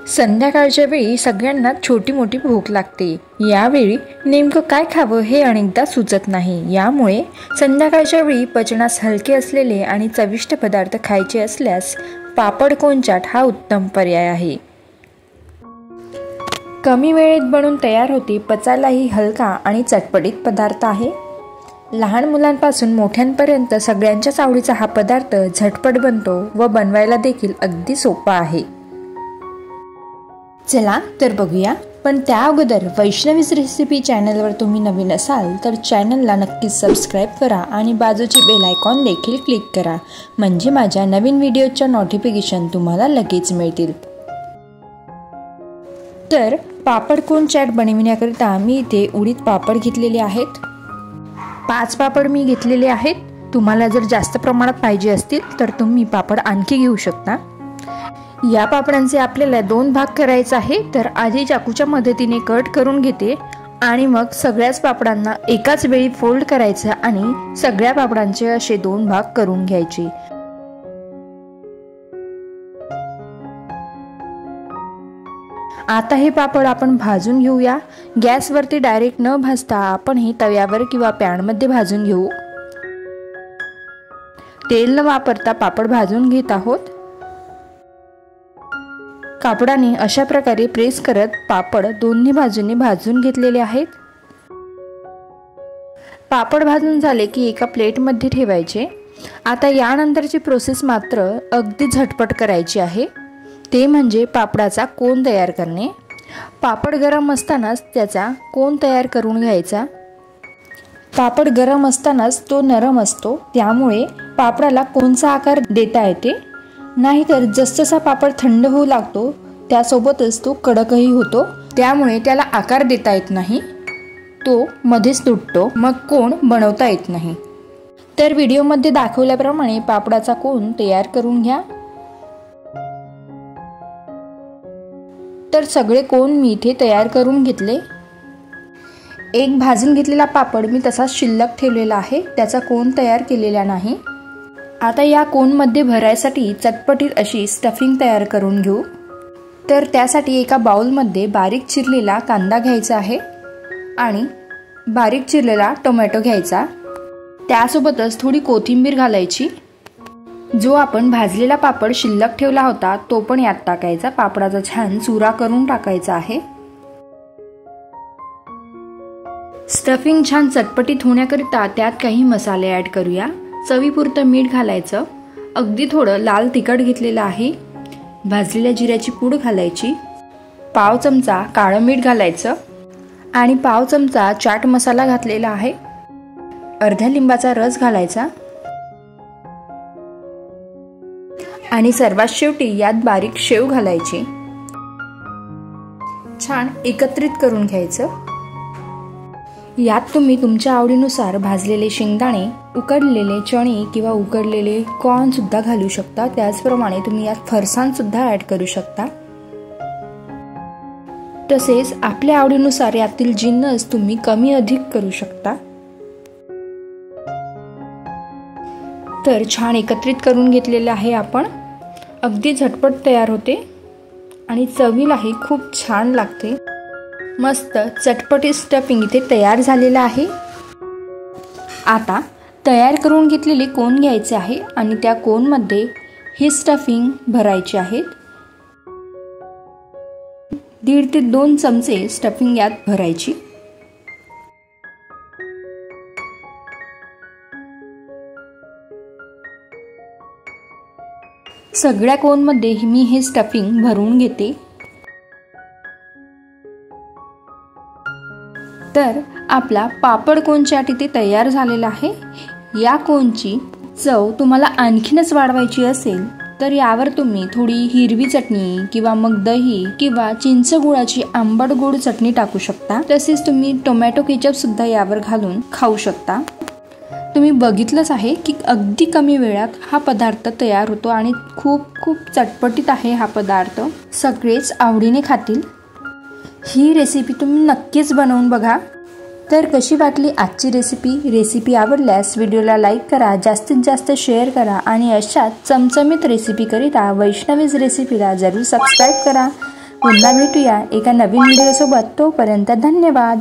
संध्याकाळच्या वेळी सगळ्यांना छोटी मोठी भूक लागते। यावेळी नेमकं काय खावं हे अनेकदा सुचत नाही। यामुळे संध्याकाळच्या वेळी पचनास हलके असलेले आणि चविष्ट पदार्थ खायचे असल्यास पापड कोन चाट हा उत्तम पर्याय आहे। कमी वेळेत बनून तयार होते, पचायलाही हलका आणि चटपटीत पदार्थ आहे। लहान मुलांपासून मोठ्यांपर्यंत सगळ्यांच्याच आवडीचा हा पदार्थ झटपट बनतो व बनवायला देखील अगदी सोपा आहे। चला तर बघूया, पण त्या अगोदर वैष्णवीज रेसिपी चॅनलवर तुम्ही नवीन असाल तर चॅनलला नक्कीच सबस्क्राईब करा आणि बाजूची बेल आयकॉन देखील क्लिक करा, म्हणजे माझ्या नवीन व्हिडिओच्या नोटिफिकेशन तुम्हाला लगेच मिळतील। तर पापड कोन चाट बनविण्याकरिता मी इथे उडीद पापड घेतलेले आहेत। 5 पापड मी घेतलेले आहेत। तुम्हाला जर जास्त प्रमाणात पाहिजे असतील तर तुम्ही पापड आणखी घेऊ शकता। या पापडांचे आपल्याला 2 भाग करायचे आहे, तर आधी चाकूच्या मदतीने कट करून घेते आणि मग सगळ्याच पापडांना एकाच वेळी फोल्ड करायचं आणि सगळ्या पापडांचे असे 2 भाग करून घ्यायचे। आता हे पापड आपण भाजून घेऊया। गॅसवरती डायरेक्ट न भाजता आपण हे तव्यावर किंवा पॅन मध्ये भाजून घेऊ। तेल न वापरता पापड भाजून घेत आहोत। कापडाने अशा प्रकारे प्रेस करत पापड दोन्ही बाजूंनी भाजून घेतलेले आहेत। पापड भाजून झाले की एका प्लेट मध्ये ठेवायचे। आता यानंतरची प्रोसेस मात्र अगदी झटपट करायची आहे, ते म्हणजे पापडाचा कोन तयार करणे। पापड गरम असतानाच त्याचा कोन तयार करून घ्यायचा। पापड गरम असतानाच तो नरम असतो, त्यामुळे पापडाला कोनचा आकार देता येते। नाहीतर जसजसा पापड थंड होऊ लागतो त्यासोबतच तो कडकही होतो, त्यामुळे त्याला आकार देता येत नाही, तो मध्येच तुटतो, मग कोन बनवता येत नाही। तर व्हिडिओमध्ये दाखवल्याप्रमाणे पापडाचा कोन तयार करून घ्या। तर सगळे कोन मी इथे तयार करून घेतले। एक भाजून घेतलेला पापड मी तसाच शिल्लक ठेवलेला आहे, त्याचा कोन तयार केलेला नाही। आता या कोनमध्ये भरायसाठी चटपटीत अशी स्टफिंग तयार करून घेऊ। तर त्यासाठी एका बाउलमध्ये बारीक चिरलेला कांदा घ्यायचा आहे आणि बारीक चिरलेला टोमॅटो घ्यायचा, त्यासोबतच थोडी कोथिंबीर घालायची। जो आपण भाजलेला पापड शिल्लक ठेवला होता तो पण यात टाकायचा। पापडाचा छान चुरा करून टाकायचा आहे। स्टफिंग छान चटपटीत होण्याकरिता त्यात काही मसाले ऍड करूया। चवीपुरतं मीठ घालायचं, अगदी थोडं लाल तिखट घेतलेलं आहे, भाजलेल्या जिऱ्याची पूड घालायची, पाव चमचा काळं मीठ घालायचं आणि पाव चमचा चाट मसाला घातलेला आहे। अर्ध्या लिंबाचा रस घालायचा आणि सर्वात शेवटी यात बारीक शेव घालायची। छान एकत्रित करून घ्यायचं। यात तुम्ही तुमच्या आवडीनुसार भाजलेले शेंगदाणे, उकडलेले चणे किंवा उकडलेले कॉर्न सुद्धा घालू शकता। त्याचप्रमाणे तुम्ही यात फरसाण सुद्धा ऍड करू शकता। तसेच आपल्या आवडीनुसार यातील जिन्नस तुम्ही कमी अधिक करू शकता। तर छान एकत्रित करून घेतलेले आहे आपण। अगदी झटपट तयार होते आणि चवीलाही खूप छान लागते। मस्त चटपटीत स्टफिंग इथे तयार झालेलं आहे। आता तयार करून घेतलेले कोन घ्यायचे आहे आणि त्या कोनमध्ये हे स्टफिंग भरायचे आहेत। 1.5 ते 2 चमचे स्टफिंग यात भरायची। सगळ्या कोनमध्ये मी हे स्टफिंग भरून घेते। तर आपला पापड कोन चाट इथे तयार झालेला आहे। या कोनची चव तुम्हाला आणखीनच वाढवायची असेल तर यावर तुम्ही थोडी हिरवी चटणी किंवा मग दही किंवा चिंच गुळाची आंबट गोड चटणी टाकू शकता। तसेच तुम्ही टोमॅटो केचप सुद्धा यावर घालून खाऊ शकता। तुम्ही बघितलंच आहे की अगदी कमी वेळात हा पदार्थ तयार होतो आणि खूप खूप चटपटीत आहे हा पदार्थ, सगळेच आवडीने खातील। ही रेसिपी तुम्ही नक्कीच बनवून बघा। तर कशी वाटली आजची रेसिपी आवडल्यास व्हिडिओला लाईक करा, जास्तीत जास्त शेअर करा आणि अशाच चमचमीत रेसिपी करिता वैष्णवीज रेसिपीला जरूर सबस्क्राईब करा। पुन्हा भेटूया एका नवीन व्हिडिओ सोबत. तोपर्यंत धन्यवाद.